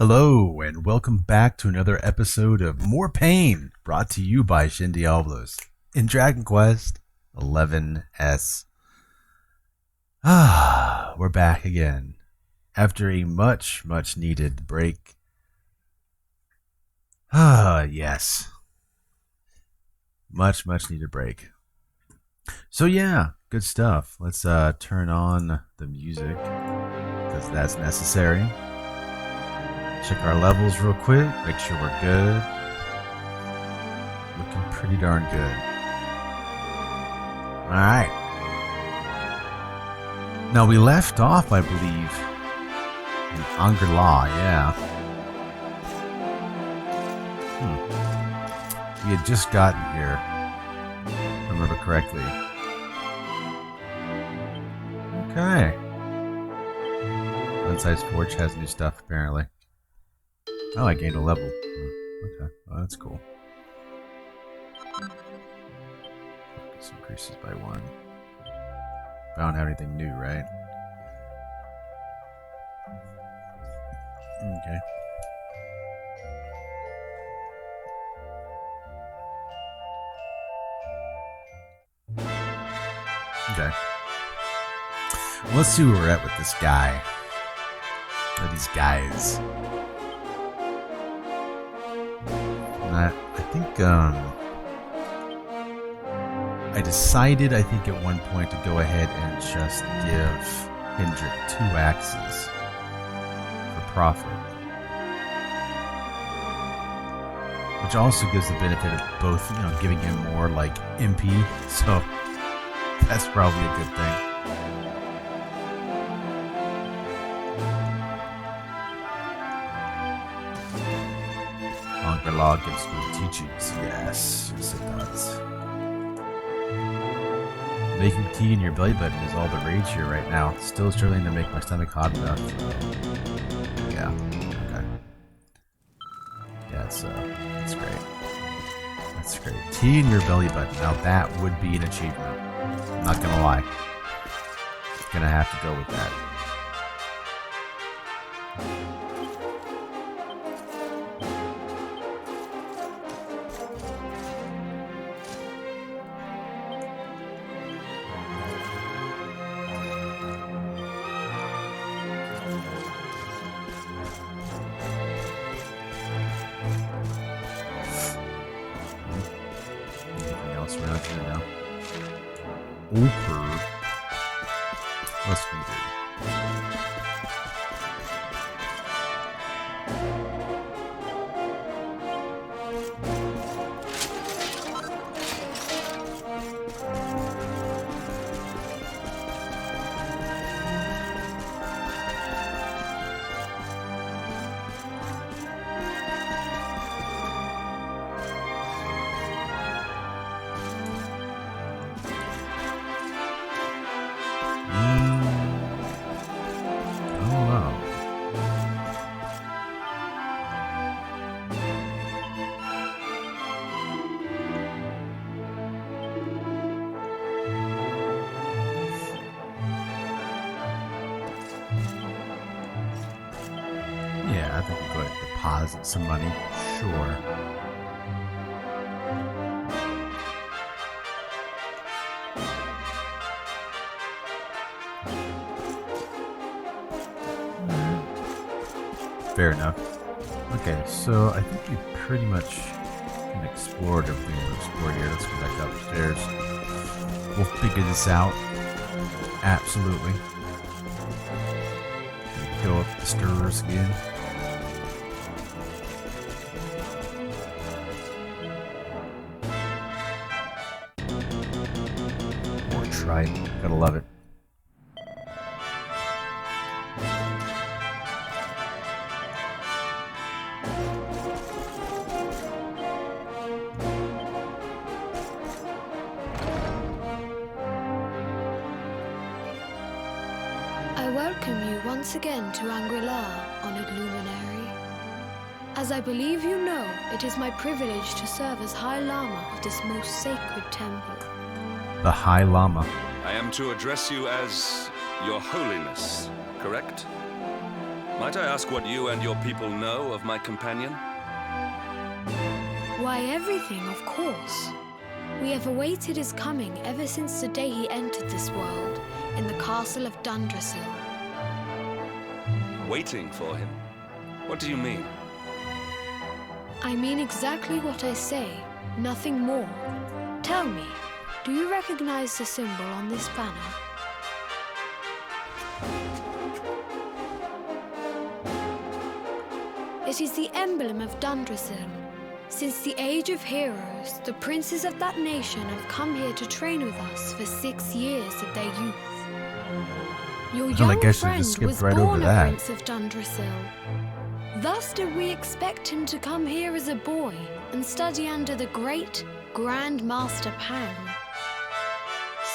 Hello, and welcome back to another episode of More Pain, brought to you by Shin Diablos in Dragon Quest 11S. We're back again after a much needed break. Yes. Much needed break. So yeah, good stuff. Let's turn on the music, because that's necessary. Check our levels real quick, make sure we're good. Looking pretty darn good. Alright. Now we left off, I believe, in Angela, yeah. We had just gotten here, if I remember correctly. Okay. Unsize Forge has new stuff, apparently. Oh, I gained a level. Okay, well, that's cool. Focus increases by 1. I don't have anything new, right? Okay. Okay. Well, let's see where we're at with this guy. Or these guys. I think, I decided, I think at one point, to go ahead and just give Hendrik 2 axes for profit. Which also gives the benefit of both, giving him more, like, MP, so that's probably a good thing. Law gives good teachings. Yes, it does. Making tea in your belly button is all the rage here right now. Still struggling to make my stomach hot enough. Yeah, okay. Yeah, it's great. That's great. Tea in your belly button. Now that would be an achievement. I'm not gonna lie. Gonna have to go with that. Let's do this. Yeah, I think we'll go ahead and deposit some money. Sure. Fair enough. Okay, so I think we pretty much can explore everything we'll explore here. Let's go back upstairs. We'll figure this out. Absolutely. Go up the stairs again. More trident. Gotta love it. I welcome you once again to Angela, honored luminary. As I believe you know, it is my privilege to serve as High Lama of this most sacred temple. The High Lama. I am to address you as Your Holiness, correct? Might I ask what you and your people know of my companion? Why, everything, of course. We have awaited his coming ever since the day he entered this world in the castle of Dundrasil. Waiting for him? What do you mean? I mean exactly what I say, nothing more. Tell me, do you recognize the symbol on this banner? It is the emblem of Dundrasil. Since the age of heroes, the princes of that nation have come here to train with us for 6 years of their youth. Your young friend was born a prince of Dundrasil. Thus did we expect him to come here as a boy and study under the great Grand Master Pan.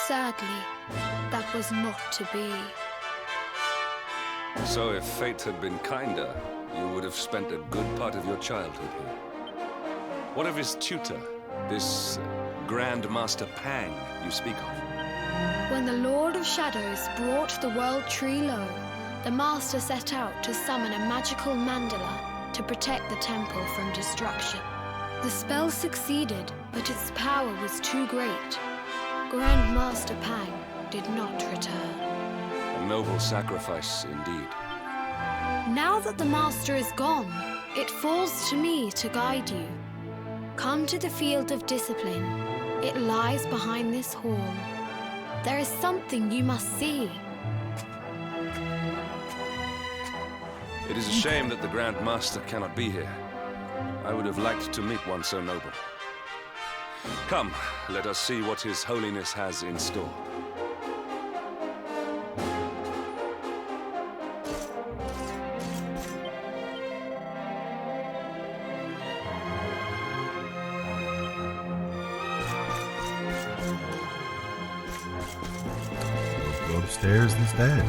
Sadly, that was not to be. So if fate had been kinder, you would have spent a good part of your childhood here. What of his tutor, this Grand Master Pang you speak of? When the Lord of Shadows brought the world tree low, the Master set out to summon a magical mandala to protect the temple from destruction. The spell succeeded, but its power was too great. Grand Master Pang did not return. A noble sacrifice indeed. Now that the Master is gone, it falls to me to guide you. Come to the field of discipline. It lies behind this hall. There is something you must see. It is a shame that the Grand Master cannot be here. I would have liked to meet one so noble. Come, let us see what His Holiness has in store. Go upstairs instead.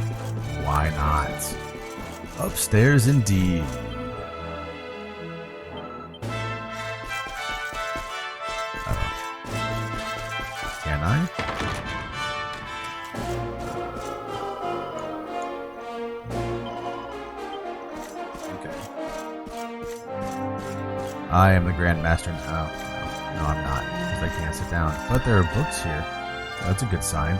Why not? Upstairs indeed. Can I? Okay. I am the Grand Master. No, I'm not, because I can't sit down. But there are books here. That's a good sign.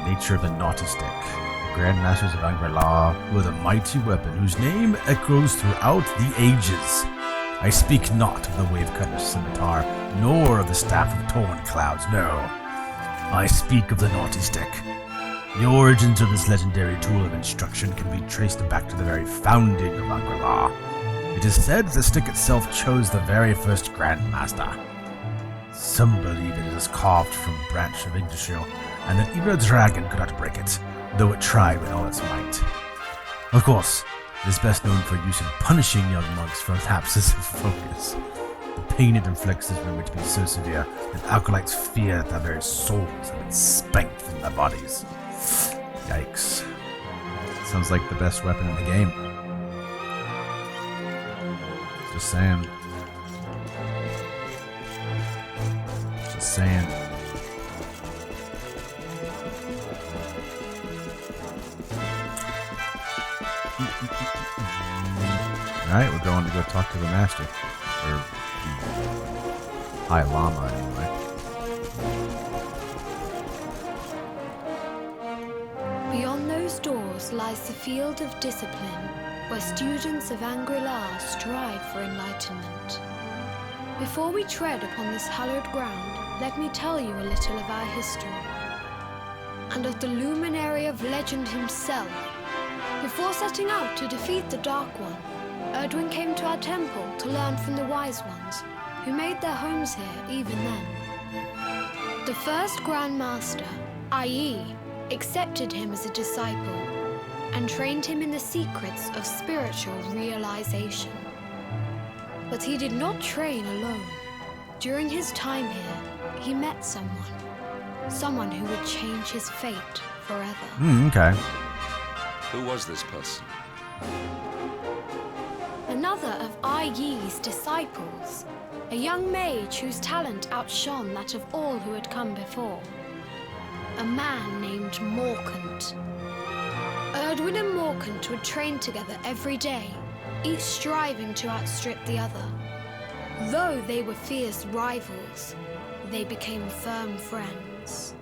The nature of the Naughty Stick. The Grand Masters of Angri-La with a mighty weapon whose name echoes throughout the ages. I speak not of the Wave-Cutter's scimitar, nor of the Staff of Torn Clouds, no. I speak of the Naughty Stick. The origins of this legendary tool of instruction can be traced back to the very founding of Angri-La. It is said the stick itself chose the very first Grand Master. Some believe it is carved from a branch of Yggdrasil, and that even a dragon could not break it, though it tried with all its might. Of course, it is best known for use in punishing young monks for lapses of focus. The pain it inflicts is rumored to be so severe that acolytes fear that their very souls have been spanked from their bodies. Yikes. Sounds like the best weapon in the game. Just saying. Just saying. Alright, we're going to go talk to the Master. Or High Llama, anyway. Beyond those doors lies the field of discipline, where students of Angri-La strive for enlightenment. Before we tread upon this hallowed ground, let me tell you a little of our history, and of the luminary of legend himself. Before setting out to defeat the Dark One, Erdwin came to our temple to learn from the Wise Ones, who made their homes here even then. The first Grand Master, i.e., accepted him as a disciple, and trained him in the secrets of spiritual realization. But he did not train alone. During his time here, he met someone who would change his fate forever. Okay. Who was this person? Another of Ai Yi's disciples, a young mage whose talent outshone that of all who had come before. A man named Morkant. Edwin and Morkant would train together every day, each striving to outstrip the other. Though they were fierce rivals, they became firm friends.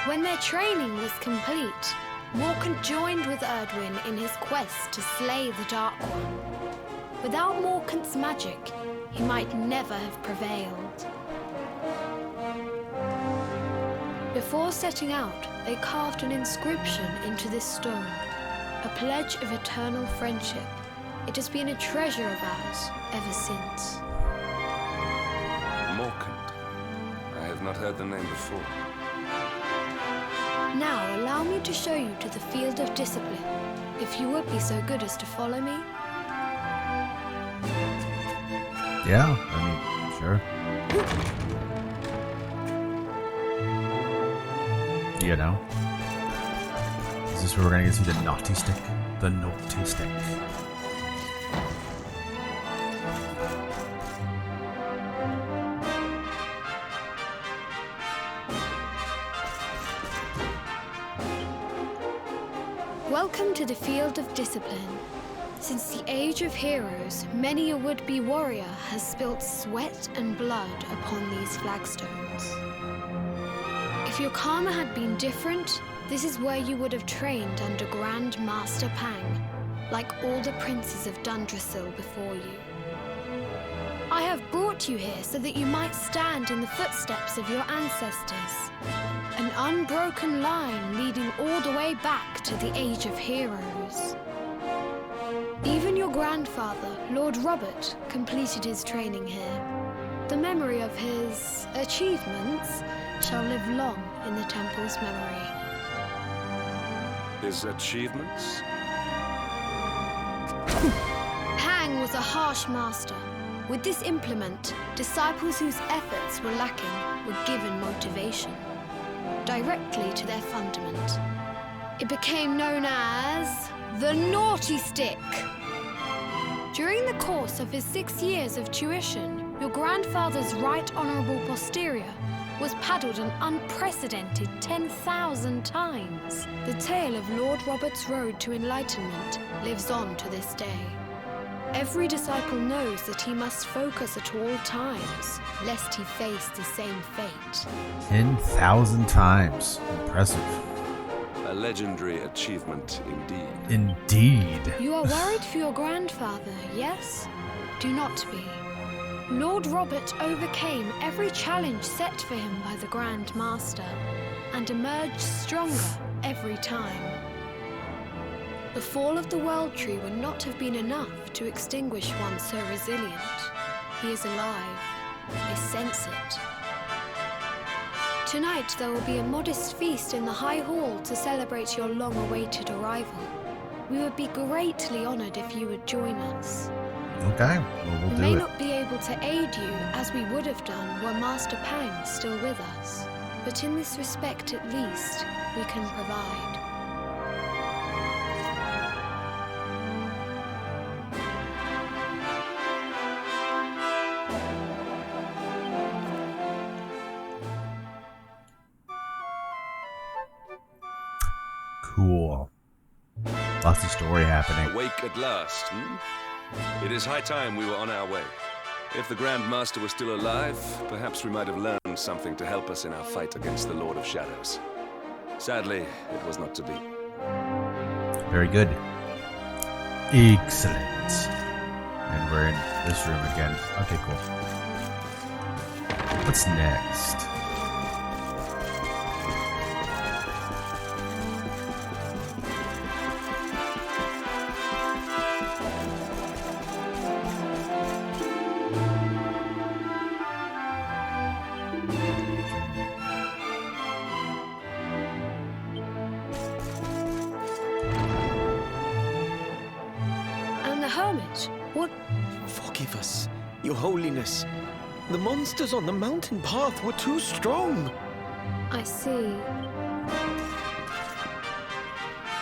When their training was complete, Morkant joined with Edwin in his quest to slay the Dark One. Without Morkant's magic, he might never have prevailed. Before setting out, they carved an inscription into this stone, a pledge of eternal friendship. It has been a treasure of ours ever since. Morkant. I have not heard the name before. Now allow me to show you to the field of discipline, if you would be so good as to follow me. Yeah, I mean, sure. You know? Is this where we're gonna get to see the naughty stick? The naughty stick. Welcome to the field of discipline. Since the age of heroes, many a would-be warrior has spilt sweat and blood upon these flagstones. If your karma had been different, this is where you would have trained under Grand Master Pang, like all the princes of Dundrasil before you. I have brought you here so that you might stand in the footsteps of your ancestors. An unbroken line leading all the way back to the Age of Heroes. Even your grandfather, Lord Robert, completed his training here. The memory of his achievements shall live long in the temple's memory. His achievements? Pang was a harsh master. With this implement, disciples whose efforts were lacking were given motivation directly to their fundament. It became known as the Naughty Stick. During the course of his 6 years of tuition, your grandfather's right honourable posterior was paddled an unprecedented 10,000 times. The tale of Lord Robert's road to enlightenment lives on to this day. Every disciple knows that he must focus at all times, lest he face the same fate. 10,000 times. Impressive. A legendary achievement indeed. Indeed. You are worried for your grandfather, yes? Do not be. Lord Robert overcame every challenge set for him by the Grand Master, and emerged stronger every time. The fall of the World Tree would not have been enough to extinguish one so resilient. He is alive. I sense it. Tonight there will be a modest feast in the High Hall to celebrate your long-awaited arrival. We would be greatly honored if you would join us. Okay, well, we'll We do may it. not be able to aid you as we would have done were Master Pang still with us, but in this respect at least, we can provide. Cool. Lots of story happening. Awake at last, It is high time we were on our way. If the Grand Master were still alive, perhaps we might have learned something to help us in our fight against the Lord of Shadows. Sadly, it was not to be. Very good. Excellent. And we're in this room again. Okay, cool. What's next? Hermit, what? Forgive us, Your Holiness. The monsters on the mountain path were too strong. I see.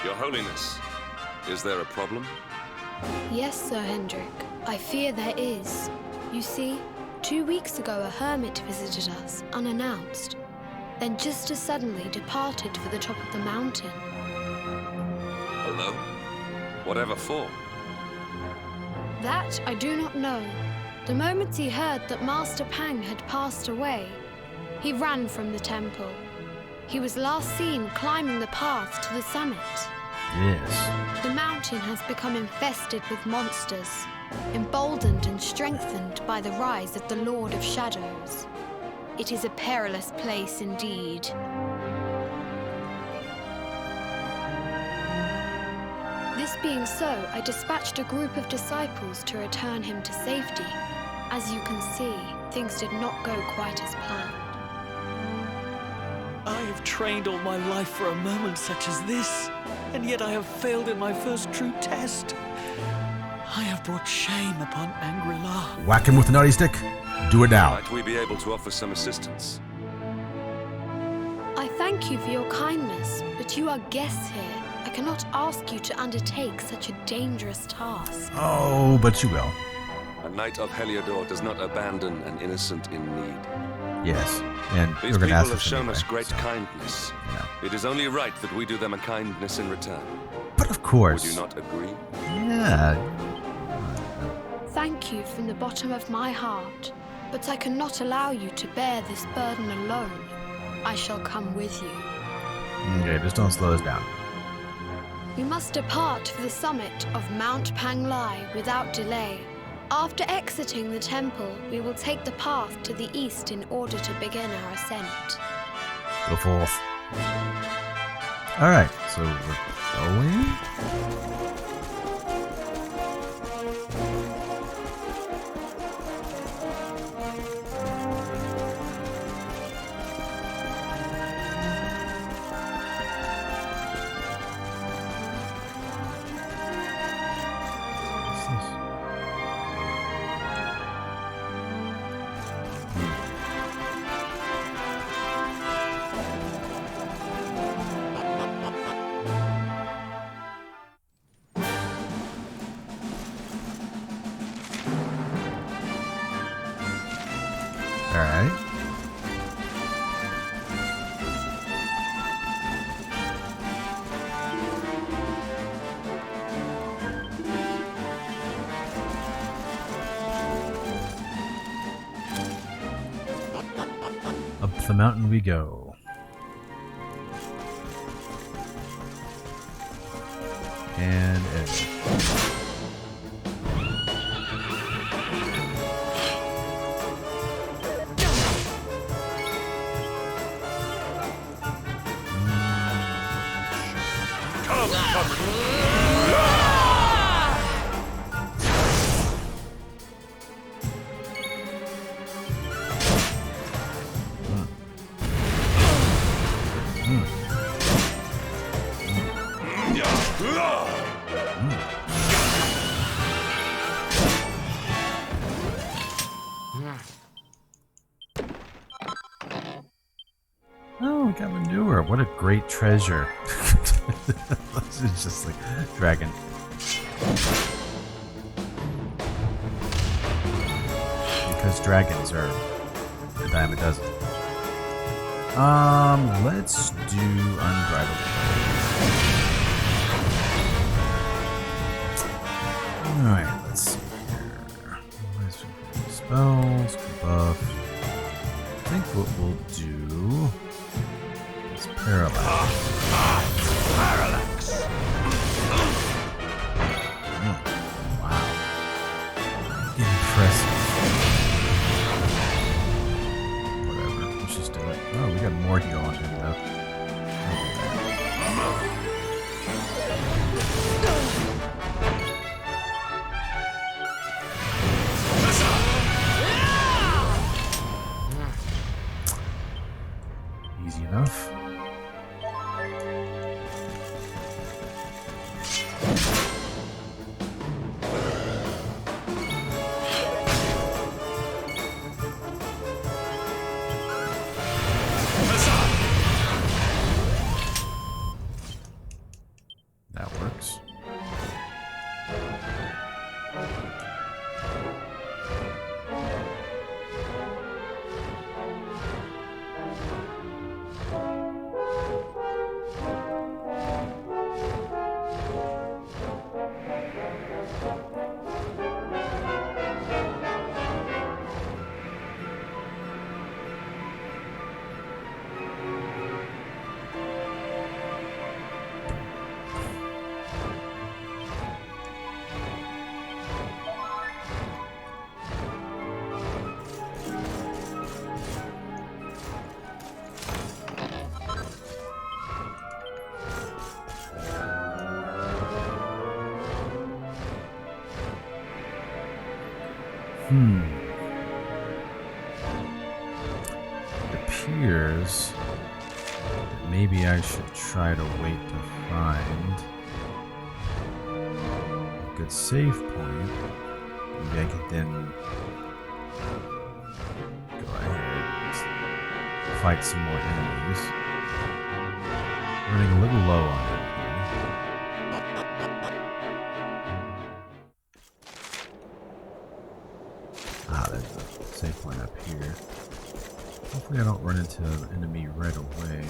Your Holiness, is there a problem? Yes, Sir Hendrik. I fear there is. You see, 2 weeks ago a hermit visited us, unannounced. Then just as suddenly departed for the top of the mountain. A Whatever for? That I do not know. The moment he heard that Master Pang had passed away, he ran from the temple. He was last seen climbing the path to the summit. Yes. The mountain has become infested with monsters, emboldened and strengthened by the rise of the Lord of Shadows. It is a perilous place indeed. This being so, I dispatched a group of disciples to return him to safety. As you can see, things did not go quite as planned. I have trained all my life for a moment such as this, and yet I have failed in my first true test. I have brought shame upon Angri-La. Whack him with the naughty stick. Do it now. Might we be able to offer some assistance? I thank you for your kindness, but you are guests here. I cannot ask you to undertake such a dangerous task. Oh, but you will. A knight of Heliodor does not abandon an innocent in need. Yes. And These we're going people to ask have this shown anyway, us great so, kindness. yeah. It is only right that we do them a kindness in return. But of course. Would you not agree? Yeah. Thank you from the bottom of my heart, but I cannot allow you to bear this burden alone. I shall come with you. Okay, just don't slow us down. We must depart for the summit of Mount Panglai without delay. After exiting the temple, we will take the path to the east in order to begin our ascent. Go forth. Alright, so we're going. What's this? Alright. Up the mountain we go. And edge. Oh, we got manure. What a great treasure. It's just like dragon. Because dragons are a dime a dozen. Let's do unbridled. Alright, let's see here. Spells, buff. I think what we'll do is parallax. Parallax! Wow. Impressive. Whatever, let's just do it. Oh, we got more heal on him though. Easy enough. It appears that maybe I should try to wait to find a good save point. Maybe I could then go ahead and fight some more enemies. Running a little low on it. There's a save point up here. Hopefully I don't run into an enemy right away.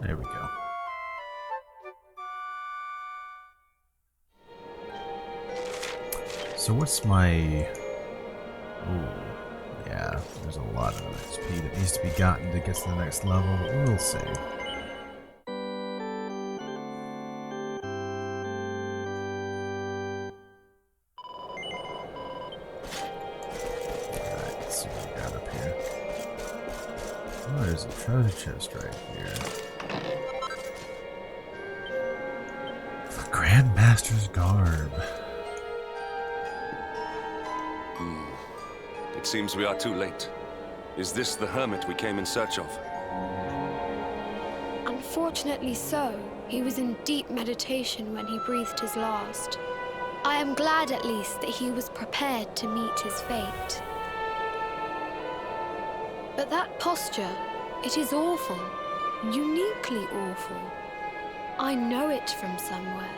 There we go. So what's my... Oh, yeah, there's a lot of XP that needs to be gotten to get to the next level, but we'll see. Alright, let's see what we got up here. Oh, there's a treasure chest right here. The Grandmaster's Garb. It seems we are too late. Is this the hermit we came in search of? Unfortunately so. He was in deep meditation when he breathed his last. I am glad at least that he was prepared to meet his fate. But that posture, it is awful. Uniquely awful. I know it from somewhere.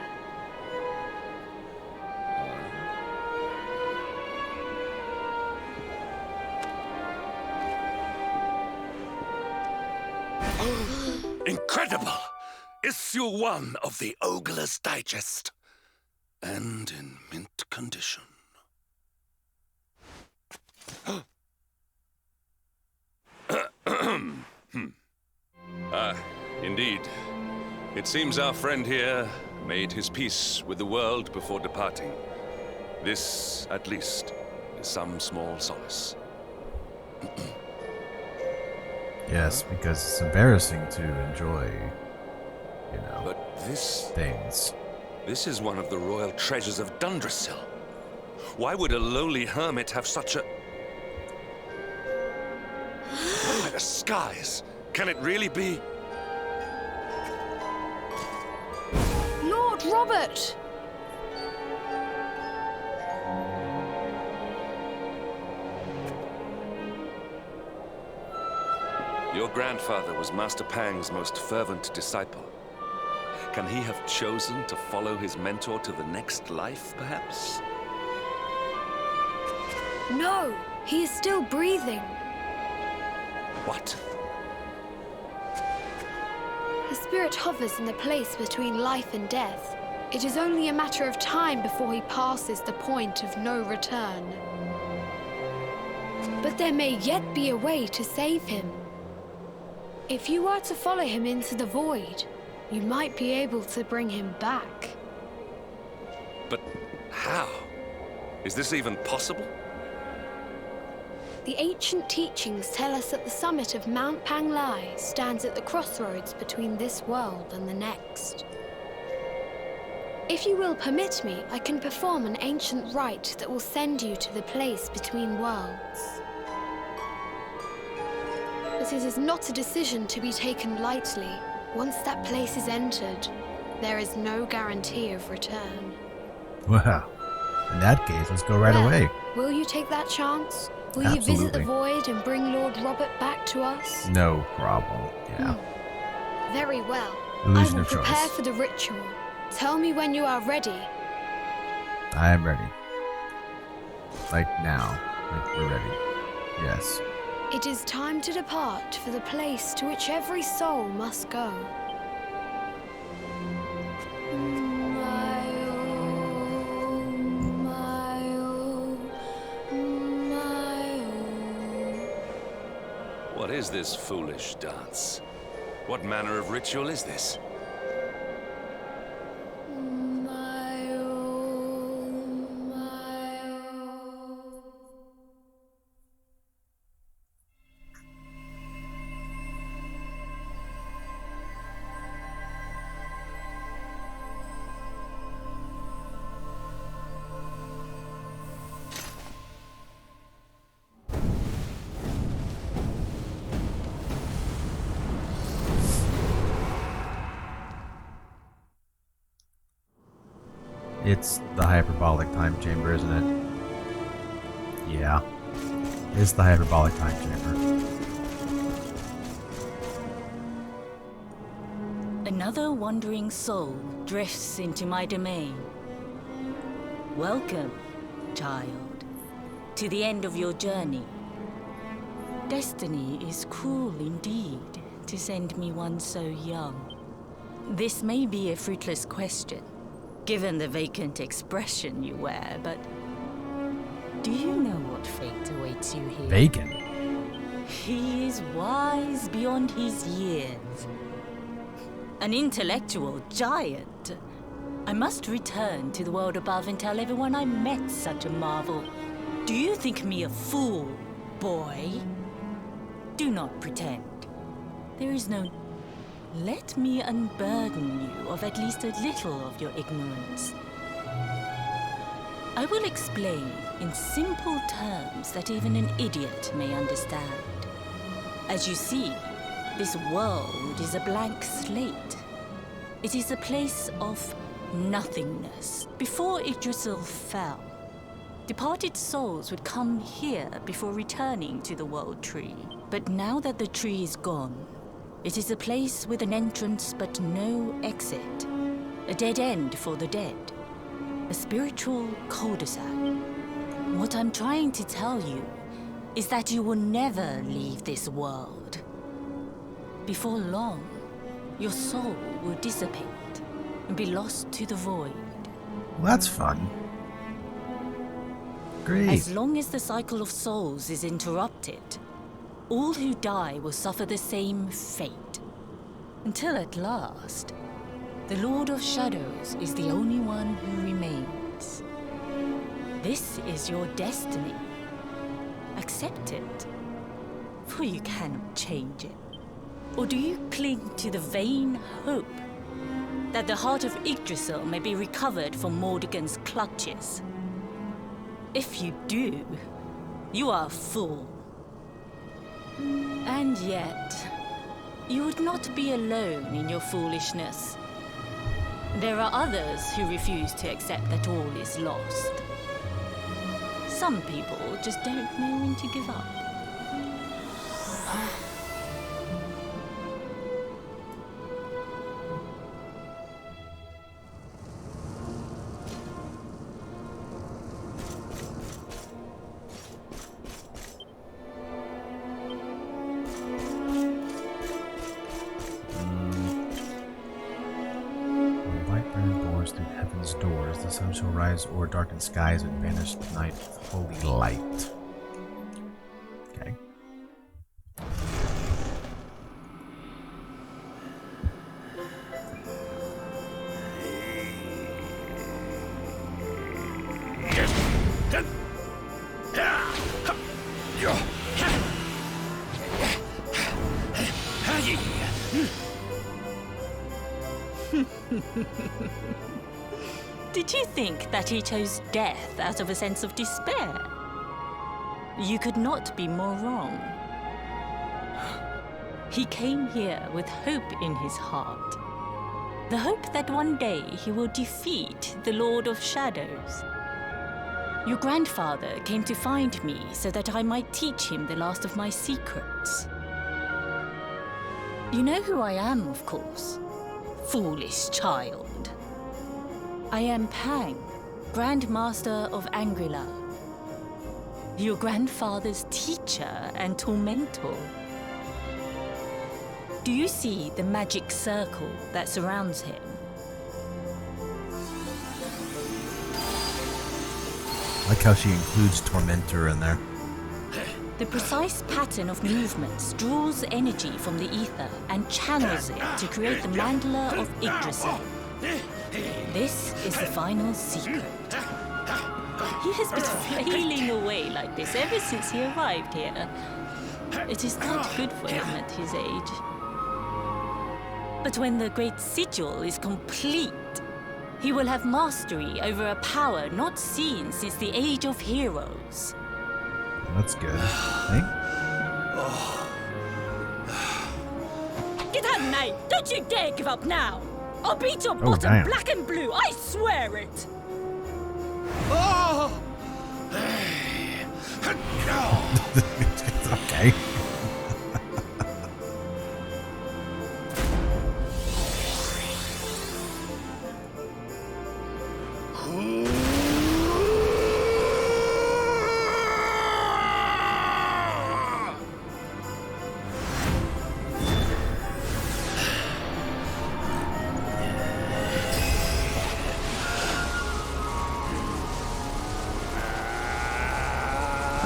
Incredible! Issue 1 of the Ogler's Digest. And in mint condition. Indeed. It seems our friend here made his peace with the world before departing. This, at least, is some small solace. Yes, because it's embarrassing to enjoy, you know, But this things. is one of the royal treasures of Dundrasil. Why would a lowly hermit have such a... By the skies! Can it really be? Lord Robert! Your grandfather was Master Pang's most fervent disciple. Can he have chosen to follow his mentor to the next life, perhaps? No, he is still breathing. What? His spirit hovers in the place between life and death. It is only a matter of time before he passes the point of no return. But there may yet be a way to save him. If you were to follow him into the void, you might be able to bring him back. But how? Is this even possible? The ancient teachings tell us that the summit of Mount Panglai stands at the crossroads between this world and the next. If you will permit me, I can perform an ancient rite that will send you to the place between worlds. But it is not a decision to be taken lightly. Once that place is entered, there is no guarantee of return. Well, in that case, let's go right Well, away. Will you take that chance? Will you visit Absolutely. the void and bring Lord Robert back to us? No problem. Yeah. Very well. Illusion I will of choice. prepare for the ritual. Tell me when you are ready. I am ready. Like now. Like we're ready. Yes. It is time to depart for the place to which every soul must go. What is this foolish dance? What manner of ritual is this? It's the hyperbolic time chamber, isn't it? Yeah. It's the hyperbolic time chamber. Another wandering soul drifts into my domain. Welcome, child, to the end of your journey. Destiny is cruel indeed to send me one so young. This may be a fruitless question, given the vacant expression you wear, but do you know what fate awaits you here? Bacon. He is wise beyond his years. An intellectual giant. I must return to the world above and tell everyone I met such a marvel. Do you think me a fool, boy? Do not pretend. There is no... Let me unburden you of at least a little of your ignorance. I will explain in simple terms that even an idiot may understand. As you see, this world is a blank slate. It is a place of nothingness. Before Yggdrasil fell, departed souls would come here before returning to the World Tree. But now that the tree is gone, it is a place with an entrance but no exit. A dead end for the dead. A spiritual cul-de-sac. What I'm trying to tell you is that you will never leave this world. Before long, your soul will dissipate and be lost to the void. Well, that's fun. Great. As long as the cycle of souls is interrupted, all who die will suffer the same fate. Until at last, the Lord of Shadows is the only one who remains. This is your destiny. Accept it, for you cannot change it. Or do you cling to the vain hope that the heart of Yggdrasil may be recovered from Mordegon's clutches? If you do, you are a fool. And yet, you would not be alone in your foolishness. There are others who refuse to accept that all is lost. Some people just don't know when to give up. Doors, the sun shall rise o'er darkened skies and banish night with holy light. Okay. Did you think that he chose death out of a sense of despair? You could not be more wrong. He came here with hope in his heart. The hope that one day he will defeat the Lord of Shadows. Your grandfather came to find me so that I might teach him the last of my secrets. You know who I am, of course. Foolish child. I am Pang, Grand Master of Angrila. Your grandfather's teacher and tormentor. Do you see the magic circle that surrounds him? I like how she includes Tormentor in there. The precise pattern of movements draws energy from the ether and channels it to create the mandala of Yggdrasil. This is the final secret. He has been flailing away like this ever since he arrived here. It is not good for him at his age. But when the great sigil is complete, he will have mastery over a power not seen since the Age of Heroes. That's good. Hey? Get out, mate! Don't you dare give up now! I'll beat your bottom damn. black and blue, I swear it! Oh! Okay.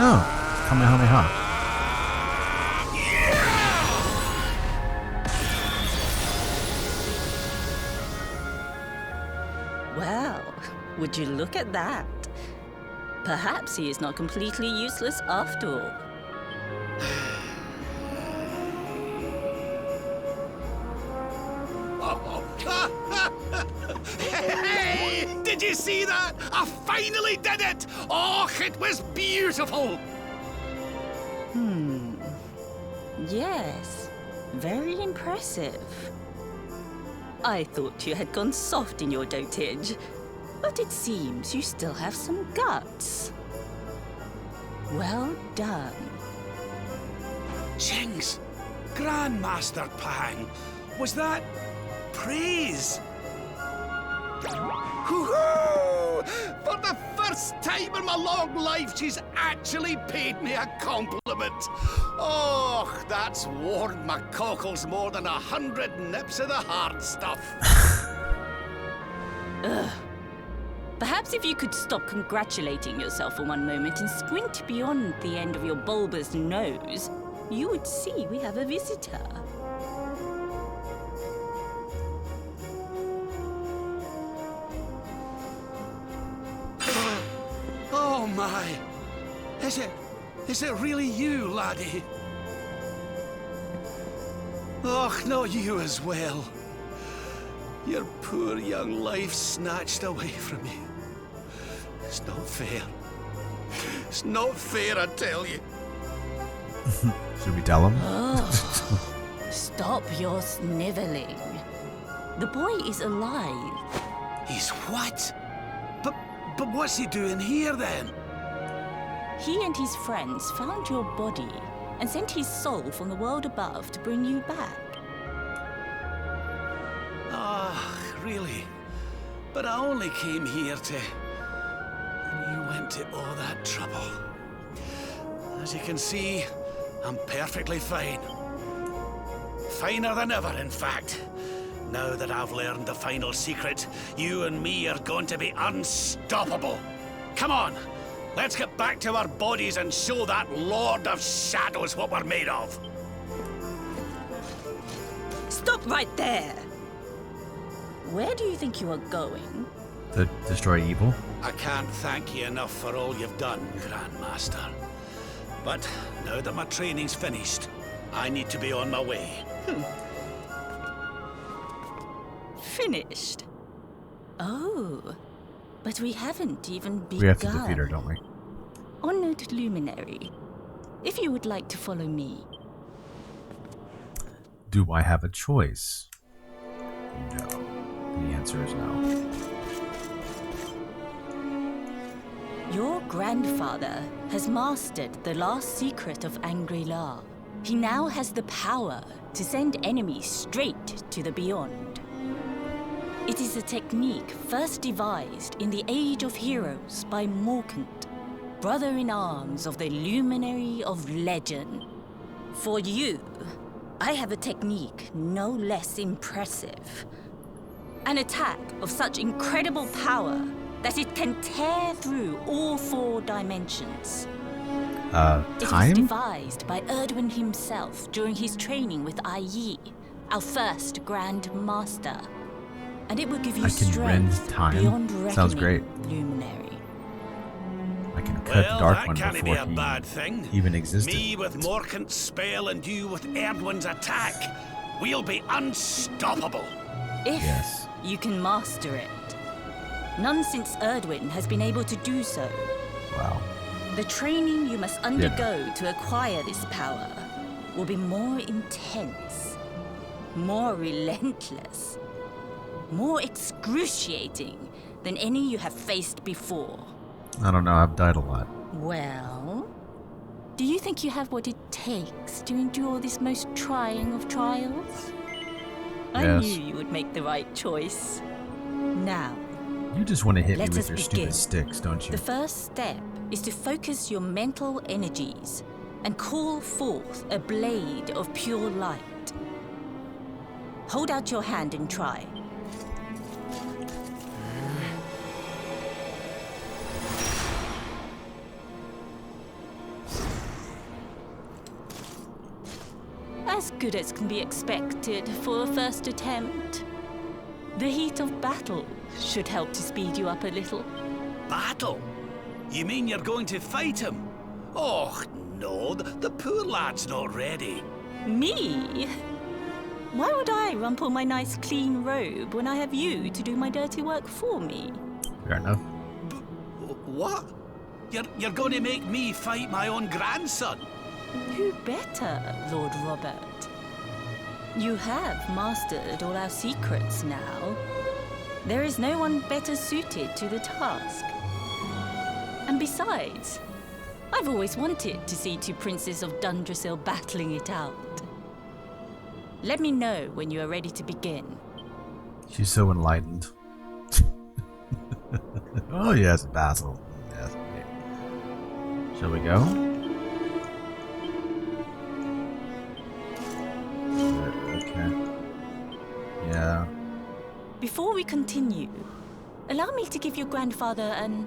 Oh, Kamehameha. Well, would you look at that? Perhaps he is not completely useless after all. Hey! Did you see that? I finally did it! Oh, it was beautiful! Yes, very impressive. I thought you had gone soft in your dotage, but it seems you still have some guts. Well done. Jinx! Grandmaster Pang! Was that praise? Hoo-hoo! For the first time in my long life, she's actually paid me a compliment. Oh, that's warmed my cockles more than 100 nips of the hard stuff. Perhaps if you could stop congratulating yourself for one moment and squint beyond the end of your bulbous nose, you would see we have a visitor. Oh my! Is it really you, laddie? Och, not you as well. Your poor young life snatched away from you. It's not fair. It's not fair, I tell you. Should we tell him? Stop your sniveling. The boy is alive. He's what? But what's he doing here then? He and his friends found your body and sent his soul from the world above to bring you back. Ah, really? But I only came here to... And you went to all that trouble. As you can see, I'm perfectly fine. Finer than ever, in fact. Now that I've learned the final secret, you and me are going to be unstoppable. Come on, let's get back to our bodies and show that Lord of Shadows what we're made of. Stop right there! Where do you think you are going? To destroy evil? I can't thank you enough for all you've done, Grandmaster. But now that my training's finished, I need to be on my way. Finished? Oh, but we haven't even begun. We have to defeat her, don't we? Honored Luminary, if you would like to follow me. Do I have a choice? No. The answer is no. Your grandfather has mastered the last secret of Angri-La. He now has the power to send enemies straight to the beyond. It is a technique first devised in the Age of Heroes by Morkant, brother-in-arms of the Luminary of Legend. For you, I have a technique no less impressive. An attack of such incredible power that it can tear through all 4 dimensions. It was Time? devised by Erdwin himself during his training with Yi, our first Grand Master. And it will give you I can rend strength time? beyond reckoning, Sounds great. Luminary. I can cut Well, Dark that One can't be before a he bad thing. even existed. Me with Morkant's spell and you with Erdwin's attack. We'll be unstoppable. If Yes. you can master it. None since Erdwin has been able to do so. Wow. The training you must undergo to acquire this power will be more intense, more relentless, more excruciating than any you have faced before. I don't know, I've died a lot. Well, do you think you have what it takes to endure this most trying of trials? I Yes. knew you would make the right choice. Now, You just want to hit me let with us your begin. stupid sticks, don't you? The first step is to focus your mental energies and call forth a blade of pure light. Hold out your hand and try. As good as can be expected for a first attempt. The heat of battle should help to speed you up a little. Battle? You mean you're going to fight him? Oh, no, the poor lad's not ready. Me? Why would I rumple my nice clean robe when I have you to do my dirty work for me? Fair enough. What? You're going to make me fight my own grandson? Who better, Lord Robert? You have mastered all our secrets now. There is no one better suited to the task. And besides, I've always wanted to see two princes of Dundrasil battling it out. Let me know when you are ready to begin. She's so enlightened. Oh yes, Basil. Yes. Okay. Shall we go? Okay. Yeah. Before we continue, allow me to give your grandfather an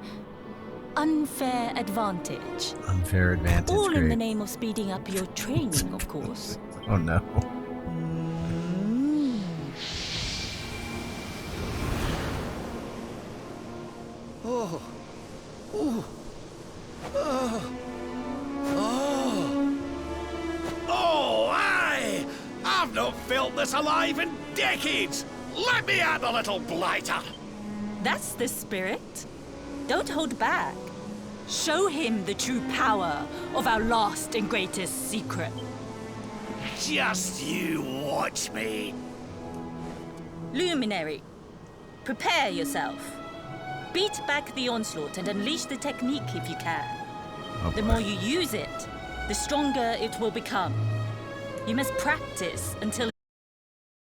unfair advantage. Unfair advantage. All in the Great. name of speeding up your training, of course. Oh no. Oh. Oh. Oh. Oh. Oh, aye! I've not felt this alive in decades! Let me at the little blighter! That's the spirit. Don't hold back. Show him the true power of our last and greatest secret. Just you watch me. Luminary, prepare yourself. Beat back the onslaught and unleash the technique if you can. Oh, The boy. more you use it, the stronger it will become. You must practice until